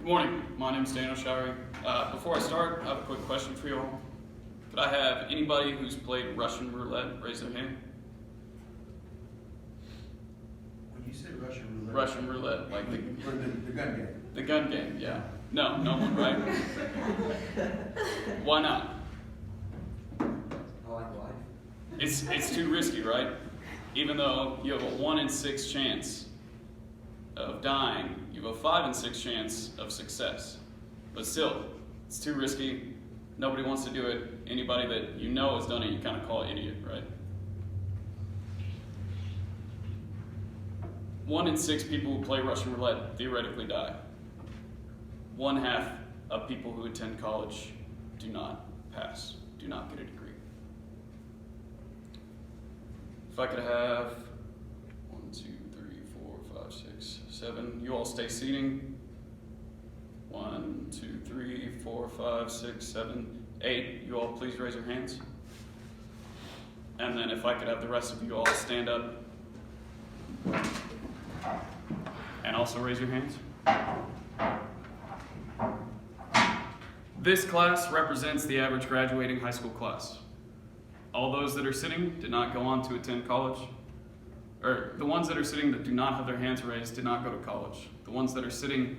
morning, my name is Daniel Shirey. Before I start, I have a quick question for you all. Could I have anybody who's played Russian roulette raise their hand? When you say Russian roulette? Russian roulette, like the gun game. the gun game, yeah. No one, right? Why not? I like life. It's too risky, right? Even though you have a 1 in 6 chance of dying, you have a 5 in 6 chance of success. But still, it's too risky. Nobody wants to do it. Anybody that you know has done it, you kind of call an idiot, right? 1 in 6 people who play Russian roulette theoretically die. 1/2 of people who attend college do not pass, do not get a degree. If I could have 1, 2, 3, 4, 5, 6, 7, you all stay seating. 1, 2, 3, 4, 5, 6, 7, 8, you all please raise your hands. And then if I could have the rest of you all stand up and also raise your hands. This class represents the average graduating high school class. All those that are sitting did not go on to attend college. Or the ones that are sitting that do not have their hands raised did not go to college. The ones that are sitting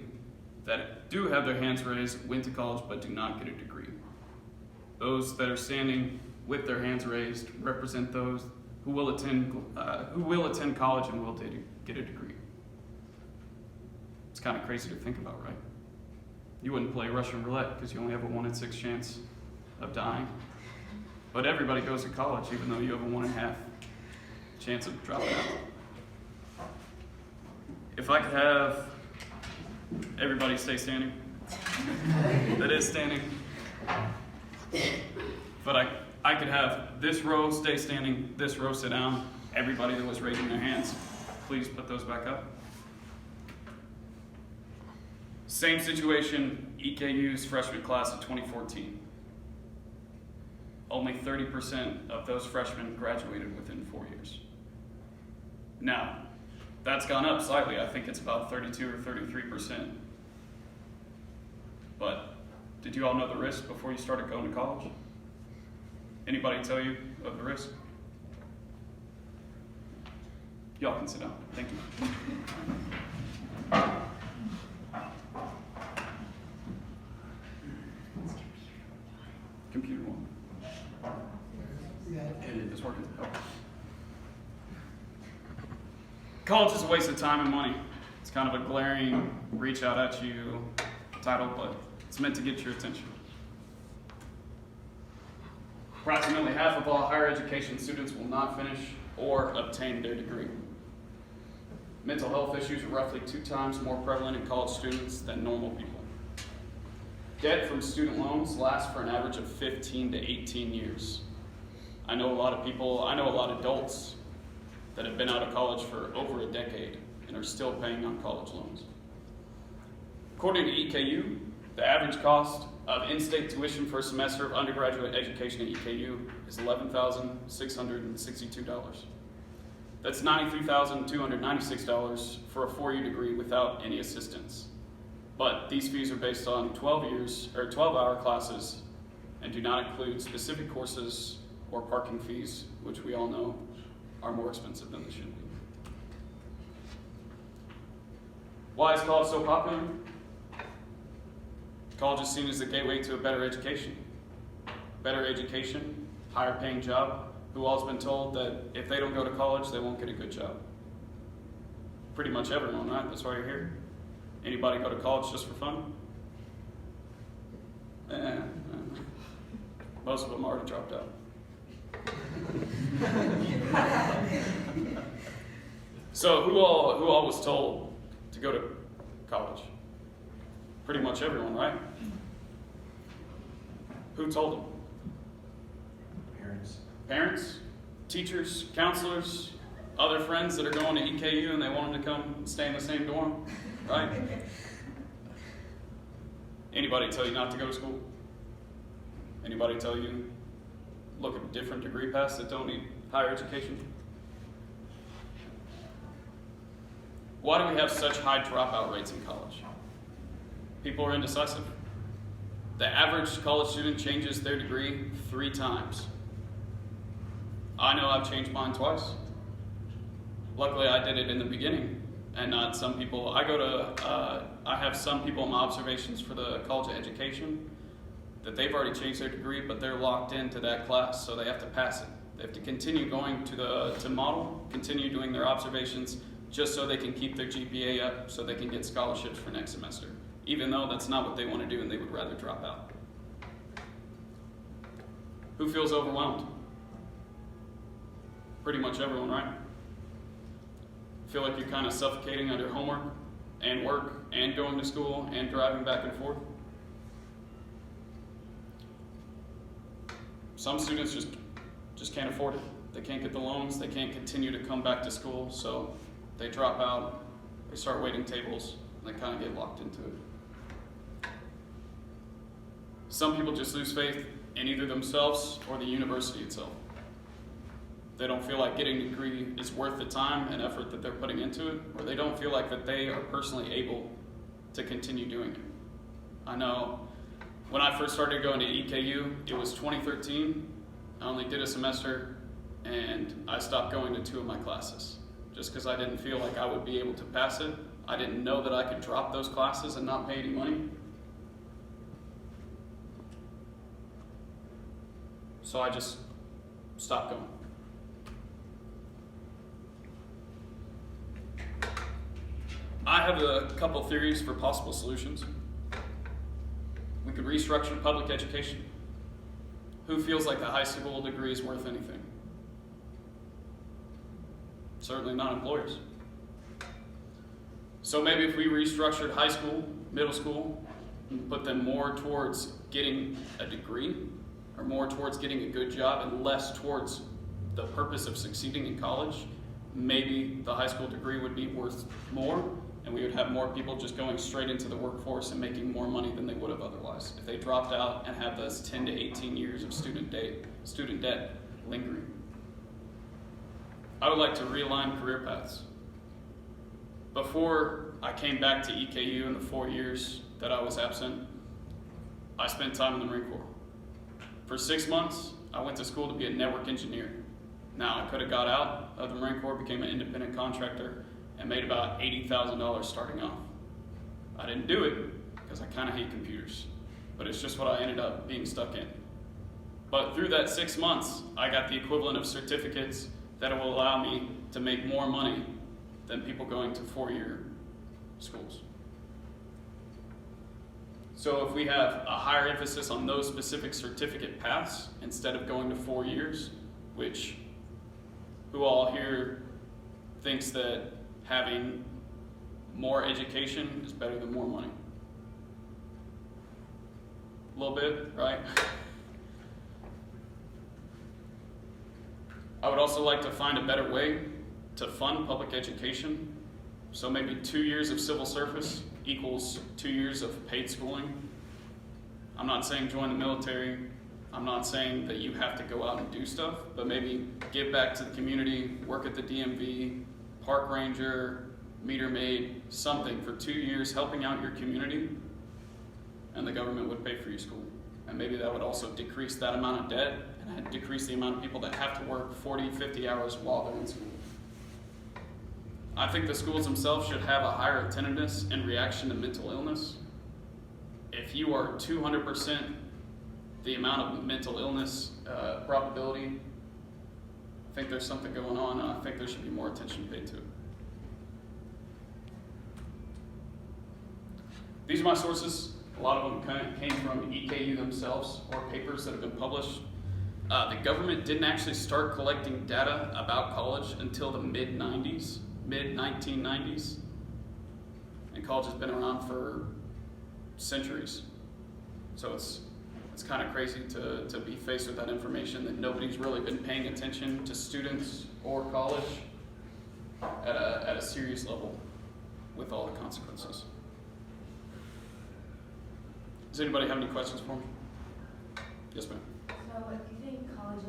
that do have their hands raised went to college but do not get a degree. Those that are standing with their hands raised represent those who will attend college and will get a degree. It's kind of crazy to think about, right? You wouldn't play Russian roulette because you only have a 1 in 6 chance of dying. But everybody goes to college even though you have a 1.5 chance of dropping out. If I could have everybody stay standing. That is standing. But I could have this row stay standing, this row sit down. Everybody that was raising their hands, please put those back up. Same situation, EKU's freshman class of 2014. Only 30% of those freshmen graduated within 4 years. Now, that's gone up slightly. I think it's about 32 or 33%. But did you all know the risk before you started going to college? Anybody tell you of the risk? Y'all can sit down. Thank you. Computer one. It's working. Oh. College is a waste of time and money. It's kind of a glaring reach out at you title, but it's meant to get your attention. Approximately half of all higher education students will not finish or obtain their degree. Mental health issues are roughly 2 times more prevalent in college students than normal people. Debt from student loans lasts for an average of 15 to 18 years. I know a lot of adults that have been out of college for over a decade and are still paying on college loans. According to EKU, the average cost of in-state tuition for a semester of undergraduate education at EKU is $11,662. That's $93,296 for a 4-year degree without any assistance. But these fees are based on 12-hour classes and do not include specific courses or parking fees, which we all know are more expensive than they should be. Why is college so popular? College is seen as the gateway to a better education. Better education, higher paying job. Who all's been told that if they don't go to college, they won't get a good job? Pretty much everyone, right? That's why you're here. Anybody go to college just for fun? Most of them already dropped out. So who all was told to go to college? Pretty much everyone, right? Who told them? Parents, teachers, counselors, other friends that are going to EKU and they want them to come stay in the same dorm, right? Anybody tell you not to go to school? Anybody tell you look at different degree paths that don't need higher education? Why do we have such high dropout rates in college? People are indecisive. The average college student changes their degree 3 times. I know I've changed mine twice. Luckily, I did it in the beginning, and not some people. I have some people in my observations for the college of education that they've already changed their degree, but they're locked into that class, so they have to pass it. They have to continue going to model, continue doing their observations, just so they can keep their GPA up, so they can get scholarships for next semester, even though that's not what they want to do and they would rather drop out. Who feels overwhelmed? Pretty much everyone, right? Feel like you're kind of suffocating under homework and work and going to school and driving back and forth? Some students just can't afford it. They can't get the loans, they can't continue to come back to school, so they drop out, they start waiting tables, and they kind of get locked into it. Some people just lose faith in either themselves or the university itself. They don't feel like getting a degree is worth the time and effort that they're putting into it, or they don't feel like that they are personally able to continue doing it. I know when I first started going to EKU, it was 2013. I only did a semester, and I stopped going to 2 of my classes just because I didn't feel like I would be able to pass it. I didn't know that I could drop those classes and not pay any money. So I just stopped going. I have a couple theories for possible solutions. We could restructure public education. Who feels like the high school degree is worth anything? Certainly not employers. So maybe if we restructured high school, middle school, and put them more towards getting a degree, or more towards getting a good job and less towards the purpose of succeeding in college, maybe the high school degree would be worth more, and we would have more people just going straight into the workforce and making more money than they would have otherwise if they dropped out and had those 10 to 18 years of student debt lingering. I would like to realign career paths. Before I came back to EKU in the 4 years that I was absent, I spent time in the Marine Corps. For 6 months, I went to school to be a network engineer. Now, I could have got out of the Marine Corps, became an independent contractor, and made about $80,000 starting off. I didn't do it because I kind of hate computers, but it's just what I ended up being stuck in. But through that 6 months, I got the equivalent of certificates that will allow me to make more money than people going to 4-year schools. So if we have a higher emphasis on those specific certificate paths instead of going to 4 years, which who all here thinks that having more education is better than more money? A little bit, right? I would also like to find a better way to fund public education. So maybe 2 years of civil service equals 2 years of paid schooling. I'm not saying join the military. I'm not saying that you have to go out and do stuff, but maybe give back to the community, work at the DMV, park ranger, meter maid, something for 2 years helping out your community, and the government would pay for your school. And maybe that would also decrease that amount of debt and decrease the amount of people that have to work 40, 50 hours while they're in school. I think the schools themselves should have a higher attentiveness in reaction to mental illness. If you are 200% the amount of mental illness probability, I think there's something going on, and I think there should be more attention paid to it. These are my sources. A lot of them came from EKU themselves or papers that have been published. The government didn't actually start collecting data about college until the mid-1990s. And college has been around for centuries. So it's kind of crazy to be faced with that information that nobody's really been paying attention to students or college at a serious level with all the consequences. Does anybody have any questions for me? Yes, ma'am. So, if you think college is